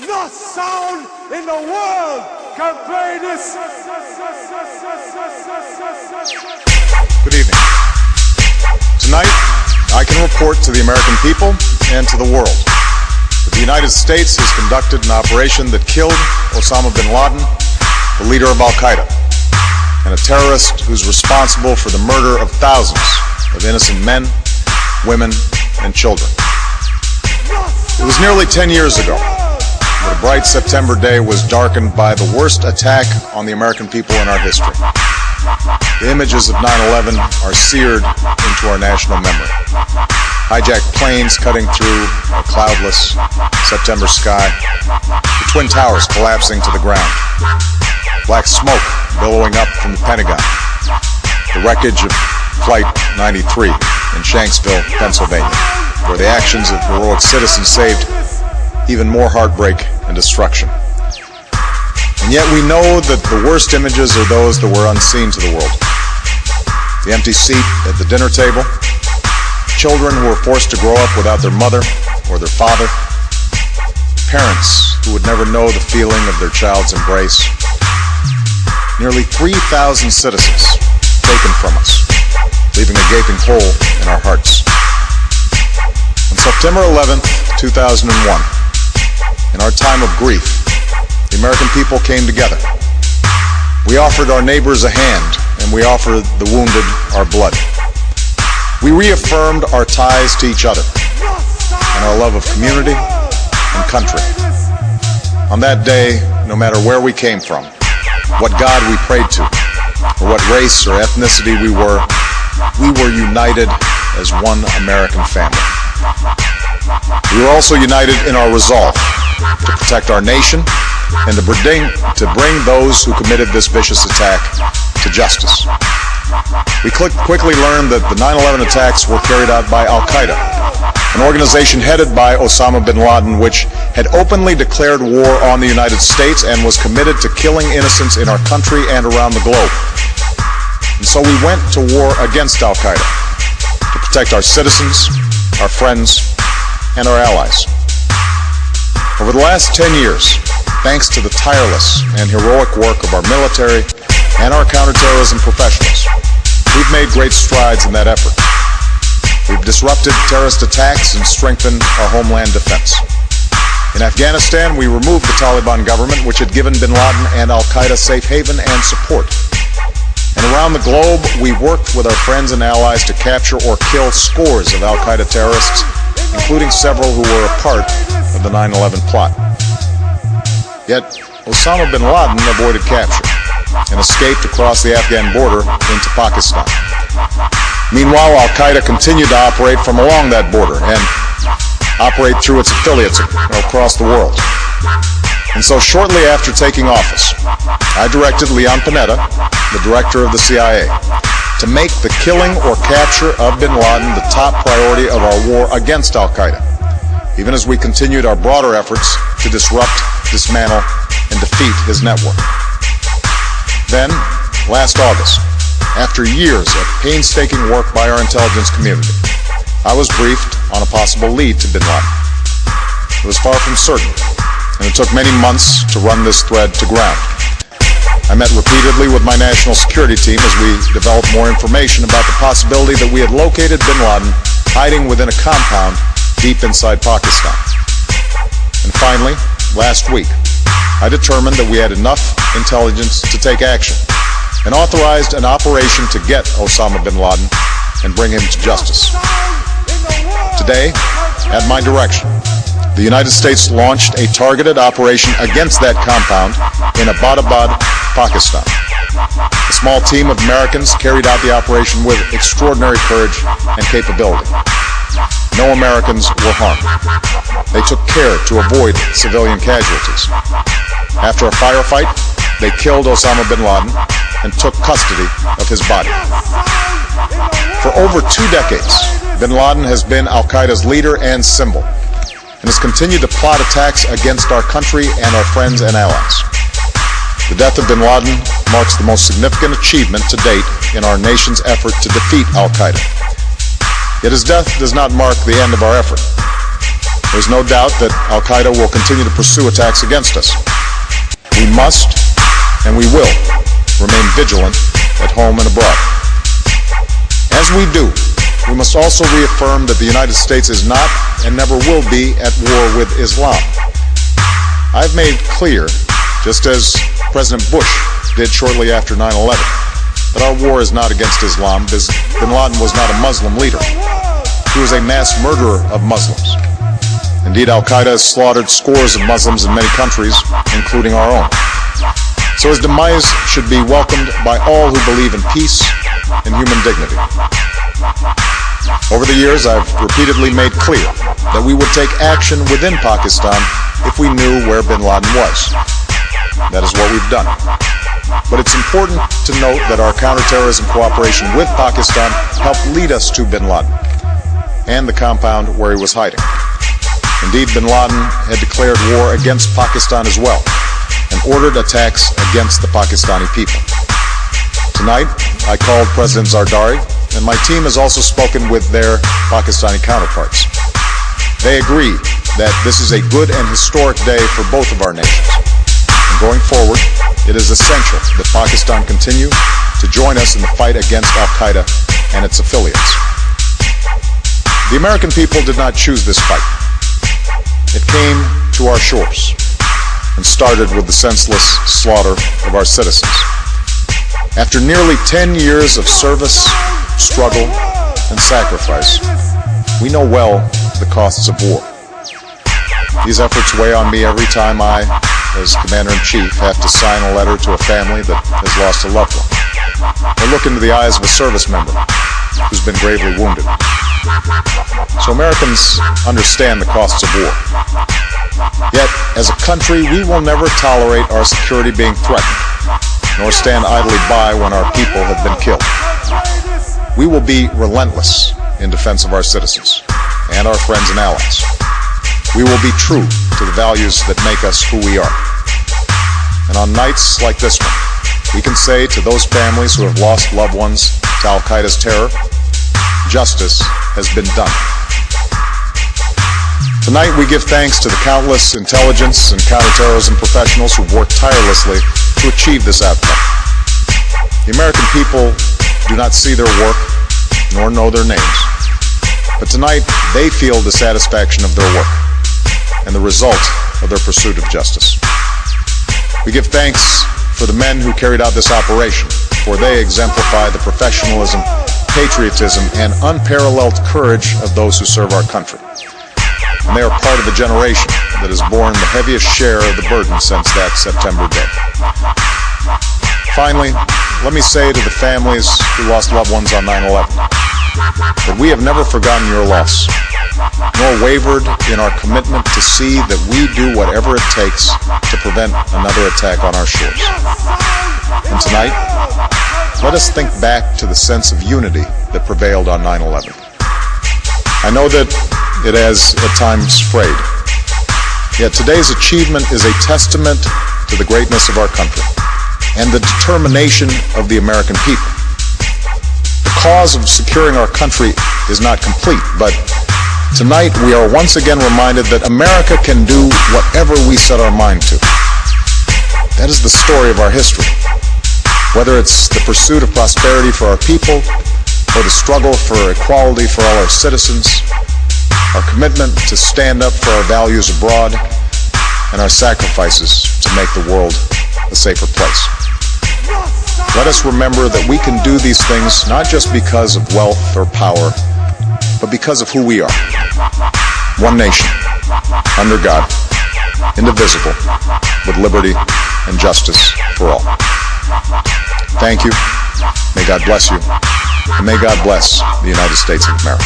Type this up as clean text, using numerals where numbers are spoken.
No sound in the world can play this. Good evening. Tonight, I can report to the American people and to the world that the United States has conducted an operation that killed Osama Bin Laden, the leader of Al-Qaeda, and a terrorist who's responsible for the murder of thousands of innocent men, women, and children. It was nearly 10 years ago that a bright September day was darkened by the worst attack on the American people in our history. The images of 9/11 are seared into our national memory. Hijacked planes cutting through a cloudless September sky, the Twin Towers collapsing to the ground, black smoke billowing up from the Pentagon, the wreckage of Flight 93 in Shanksville, Pennsylvania, where the actions of heroic citizens saved even more heartbreak and destruction. And yet we know that the worst images are those that were unseen to the world. The empty seat at the dinner table, children who were forced to grow up without their mother or their father, parents who would never know the feeling of their child's embrace, nearly 3,000 citizens taken from us, leaving a gaping hole in our hearts. On September 11th, 2001, in our time of grief, the American people came together. We offered our neighbors a hand, and we offered the wounded our blood. We reaffirmed our ties to each other and our love of community and country. On that day, no matter where we came from, what God we prayed to, or what race or ethnicity we were united as one American family. We were also united in our resolve to protect our nation and to bring those who committed this vicious attack to justice. We quickly learned that the 9/11 attacks were carried out by Al-Qaeda, an organization headed by Osama Bin Laden, which had openly declared war on the United States and was committed to killing innocents in our country and around the globe. And so we went to war against Al-Qaeda to protect our citizens, our friends, and our allies. Over the last 10 years, thanks to the tireless and heroic work of our military and our counterterrorism professionals, we've made great strides in that effort. We've disrupted terrorist attacks and strengthened our homeland defense. In Afghanistan, we removed the Taliban government, which had given Bin Laden and Al-Qaeda safe haven and support. And around the globe, we worked with our friends and allies to capture or kill scores of Al-Qaeda terrorists, including several who were a part of the 9/11 plot. Yet, Osama Bin Laden avoided capture and escaped across the Afghan border into Pakistan. Meanwhile, Al-Qaeda continued to operate from along that border and operate through its affiliates across the world. And so shortly after taking office, I directed Leon Panetta, the director of the CIA, to make the killing or capture of Bin Laden the top priority of our war against Al-Qaeda, even as we continued our broader efforts to disrupt, dismantle, and defeat his network. Then, last August, after years of painstaking work by our intelligence community, I was briefed on a possible lead to Bin Laden. It was far from certain, and it took many months to run this thread to ground. I met repeatedly with my national security team as we developed more information about the possibility that we had located Bin Laden hiding within a compound deep inside Pakistan. And finally, last week, I determined that we had enough intelligence to take action and authorized an operation to get Osama Bin Laden and bring him to justice. Today, at my direction, the United States launched a targeted operation against that compound in Abbottabad, Pakistan. A small team of Americans carried out the operation with extraordinary courage and capability. No Americans were harmed. They took care to avoid civilian casualties. After a firefight, they killed Osama Bin Laden and took custody of his body. For over 2 decades, Bin Laden has been Al-Qaeda's leader and symbol, and has continued to plot attacks against our country and our friends and allies. The death of Bin Laden marks the most significant achievement to date in our nation's effort to defeat Al-Qaeda. Yet his death does not mark the end of our effort. There's no doubt that Al-Qaeda will continue to pursue attacks against us. We must, and we will, remain vigilant at home and abroad. As we do, we must also reaffirm that the United States is not and never will be at war with Islam. I've made clear, just as President Bush did shortly after 9/11, that our war is not against Islam. Bin Laden was not a Muslim leader. He was a mass murderer of Muslims. Indeed, Al-Qaeda has slaughtered scores of Muslims in many countries, including our own. So his demise should be welcomed by all who believe in peace and human dignity. Over the years, I've repeatedly made clear that we would take action within Pakistan if we knew where Bin Laden was. That is what we've done. But it's important to note that our counterterrorism cooperation with Pakistan helped lead us to Bin Laden and the compound where he was hiding. Indeed, Bin Laden had declared war against Pakistan as well and ordered attacks against the Pakistani people. Tonight, I called President Zardari, and my team has also spoken with their Pakistani counterparts. They agree that this is a good and historic day for both of our nations. And going forward, it is essential that Pakistan continue to join us in the fight against Al-Qaeda and its affiliates. The American people did not choose this fight. It came to our shores and started with the senseless slaughter of our citizens. After nearly 10 years of service, struggle, and sacrifice, we know well the costs of war. These efforts weigh on me every time I, as Commander-in-Chief, have to sign a letter to a family that has lost a loved one, or look into the eyes of a service member who's been gravely wounded. So Americans understand the costs of war. Yet, as a country, we will never tolerate our security being threatened, nor stand idly by when our people have been killed. We will be relentless in defense of our citizens and our friends and allies. We will be true to the values that make us who we are. And on nights like this one, we can say to those families who have lost loved ones to Al-Qaeda's terror, justice has been done. Tonight we give thanks to the countless intelligence and counterterrorism professionals who've worked tirelessly to achieve this outcome. The American people do not see their work nor know their names, but tonight they feel the satisfaction of their work and the result of their pursuit of justice. We give thanks for the men who carried out this operation, for they exemplify the professionalism, patriotism, and unparalleled courage of those who serve our country. And they are part of a generation that has borne the heaviest share of the burden since that September day. Finally, let me say to the families who lost loved ones on 9/11 that we have never forgotten your loss, nor wavered in our commitment to see that we do whatever it takes to prevent another attack on our shores. And tonight, let us think back to the sense of unity that prevailed on 9/11. I know that it has at times frayed, yet today's achievement is a testament to the greatness of our country and the determination of the American people. The cause of securing our country is not complete, but tonight we are once again reminded that America can do whatever we set our mind to. That is the story of our history. Whether it's the pursuit of prosperity for our people, or the struggle for equality for all our citizens, our commitment to stand up for our values abroad, and our sacrifices to make the world a safer place. Let us remember that we can do these things not just because of wealth or power, but because of who we are. One nation, under God, indivisible, with liberty and justice for all. Thank you. May God bless you. And may God bless the United States of America.